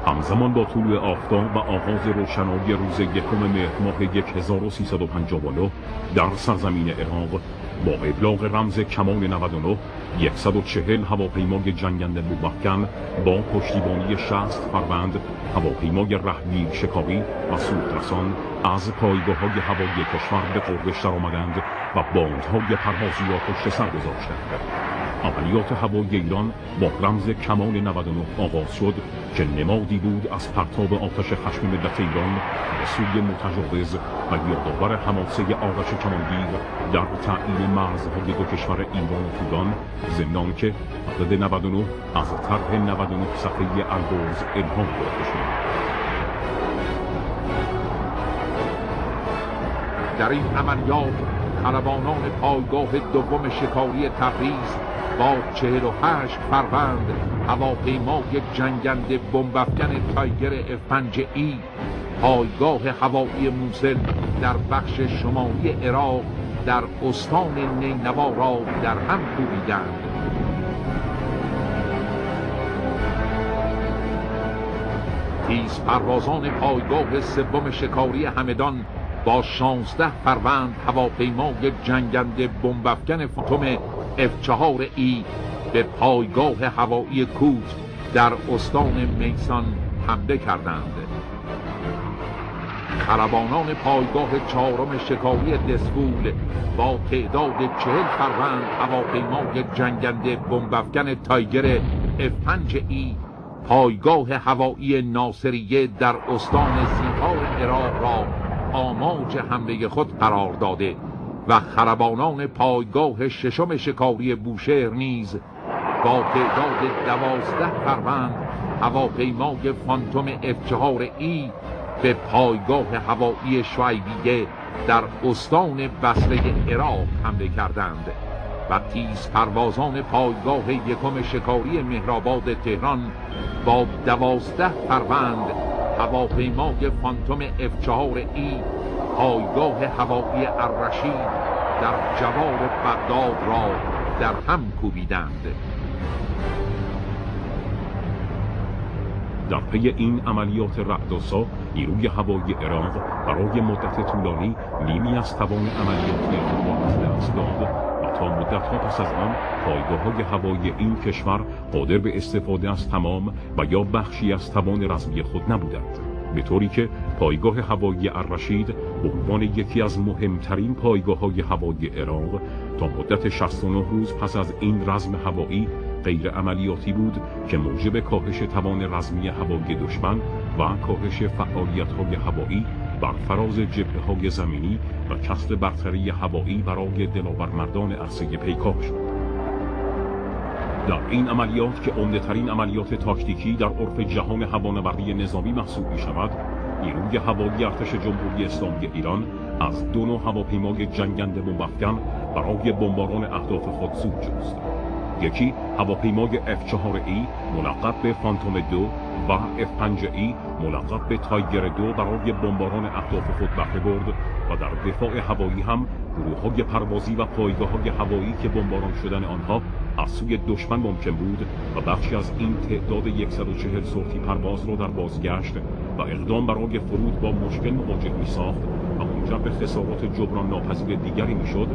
همزمان با طلوع آفتاب و آغاز روشنایی روز یکم مهر ماه 1359 در سرزمین عراق با ابلاغ رمز کمان 99 140 هواپیمای جنگنده مومحکم با پشتیبانی 60 فروند هواپیمای رهگیر شکاری و سودرسان از پایگاه‌های هوایی کشور به قربش درآمدند و باندهای پروازی را پشت سر گذاشتند. عملیات هوایی ایران با رمز کمان 99 آغاز شد که نمادی بود از پرتاب آتش خشم ملت ایران به سوی متجاوز و یادآور حماسه آرش کمانگیر در تعیین مرزهای دو کشور ایران و توران، ضمن که عدد 99 از طرح 99 صفحه البرز الهام گرفته شد. در این عملیات خلبانان پایگاه دوم شکاری تبریز با 48 فروند هواپیمای جنگنده بمب‌افکن تایگر F5E پایگاه هوایی موصل در بخش شمالی عراق در استان نینوا را در هم کوبیدند. تیز پروازان پایگاه سوم شکاری همدان با 16 فروند هواپیمای جنگنده بمب‌افکن فانتوم F4E به پایگاه هوایی کوت در استان میسان حمله کردند. خلبانان پایگاه چهارم شکاری دسفول با تعداد 40 فروند هواپیمای جنگنده بمب‌افکن تایگر F5E پایگاه هوایی ناصریه در استان سیهار عراق را آماج حمله خود قرار داده و خلبانان پایگاه ششم شکاری بوشهر نیز با تعداد 12 فروند هواپیمای فانتوم F4E به پایگاه هوایی شعیبیه در استان بصره عراق حمله کردند و تیز پروازان پایگاه یکم شکاری مهرآباد تهران با 12 فروند هواپیمای فانتوم F4E پایگاه هوایی الرشید در جوار بغداد را در هم کوبیدند. در پی این عملیات رعدآسا نیروی هوایی عراق برای مدت طولانی نیمی از توان عملیاتی خود را از دست داد و تا مدت‌ها پس از آن پایگاه‌های هوایی این کشور قادر به استفاده از تمام و یا بخشی از توان رزمی خود نبودند، به طوری که پایگاه هوایی الرشید به عنوان یکی از مهمترین پایگاه‌های هوایی عراق تا مدت 69 روز پس از این رزم هوایی غیر عملیاتی بود که موجب کاهش توان رزمی هوایی دشمن و کاهش فعالیت‌های هوایی بر فراز جبهه‌های زمینی و کسب برتری هوایی برای دلاورمردان عرصه پیکار شد. در این عملیات که عمده‌ترین عملیات تاکتیکی در عرف جهان هوانوردی نظامی محسوب می‌شود، نیروی هوایی ارتش جمهوری اسلامی ایران از 2 نوع هواپیمای جنگنده بمب‌افکن برای بمباران اهداف خود سود جست. یکی هواپیمای F4E ملقب به فانتوم 2 و F5E ملقب به تایگر 2 برای بمباران اهداف خود بهره برد و در دفاع هوایی هم گروه‌های پروازی و پایگاه‌های هوایی که بمباران شدن آنها از سوی دشمن ممکن بود و بخشی از این تعداد 140 سورتی پرواز را در بازگشت و اقدام برای فرود با مشکل مواجه می‌ساخت و منجر به خسارات جبران ناپذیر دیگری می‌شد،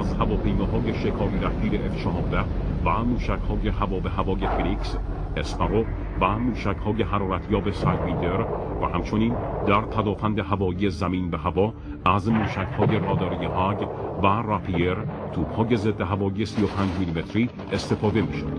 از هواپیماهای شکاری رهگیر F14 و موشک‌های هوا به هوای فلیکس، اسپارو و موشک‌های حرارتیاب سایدویندر و همچنین در پدافند هوایی زمین به هوا از موشک‌های راداری هاگ و راپیر توپ‌های ضد هوایی 35 میلیمتری استفاده می‌شد.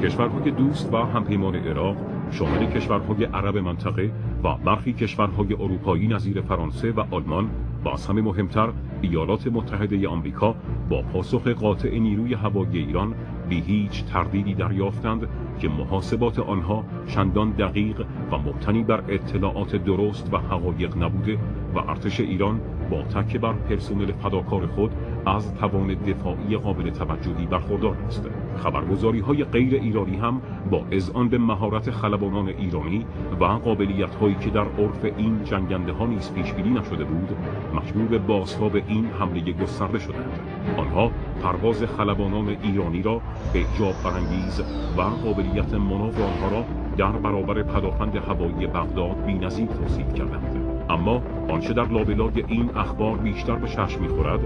کشورهای دوست و همپیمان عراق شامل کشورهای عرب منطقه و برخی کشورهای اروپایی نظیر فرانسه و آلمان و از همه مهمتر ایالات متحده آمریکا با پاسخ قاطع نیروی هوایی ایران بی هیچ تردیدی دریافتند که محاسبات آنها چندان دقیق و مبتنی بر اطلاعات درست و حقایق نبوده و ارتش ایران با تکیه بر پرسنل فداکار خود از توان دفاعی قابل توجهی برخوردار است. خبرگزاری‌های غیر ایرانی هم با اذعان به مهارت خلبانان ایرانی و قابلیت‌هایی که در عرف این جنگنده‌ها نیز پیش‌بینی نشده بود، مجبور به بازتاب این حمله گسترده شدند. آنها پرواز خلبانان ایرانی را اعجاب برانگیز و قابلیت مناف آنها را در برابر پدافند هوایی بغداد بی‌نظیر توصیف کردند. اما آنچه در لابلای این اخبار بیشتر به چشم می‌خورد،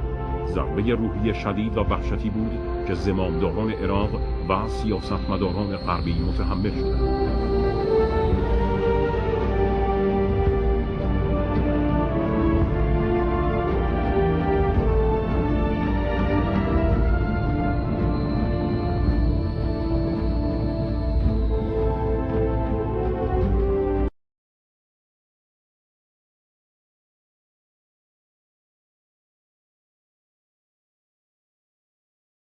ضربه روحی شدید و وحشتی بود که زمامداران عراق و سیاستمداران غربی متحمل شدند.